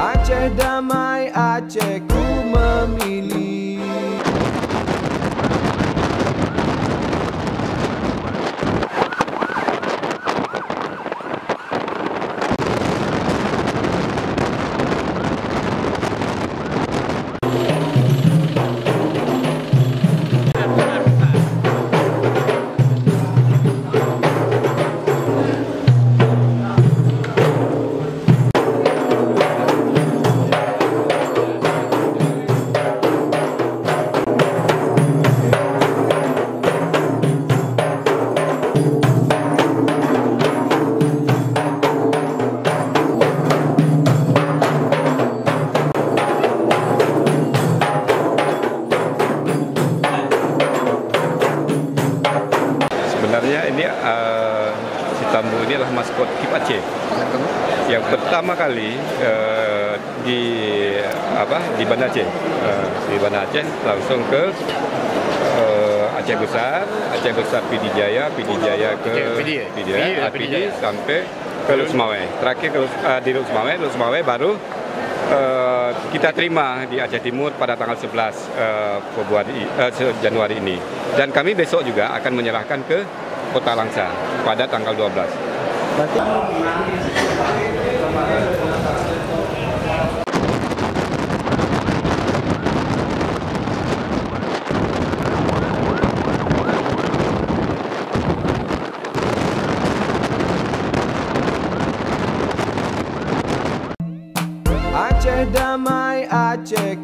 Aceh damai, Aceh ku memilih. Sebenarnya ini si Tambu ini adalah maskot KIP Aceh yang pertama kali di Banda Aceh, di Banda Aceh langsung ke Aceh Besar PD Jaya ke PD sampai ke Luk Semawai. Terakhir di Luk Semawai baru kita terima di Aceh Timur pada tanggal 11 Januari ini. Dan kami besok juga akan menyerahkan ke Kota Langsa pada tanggal 12. Aceh damai, Aceh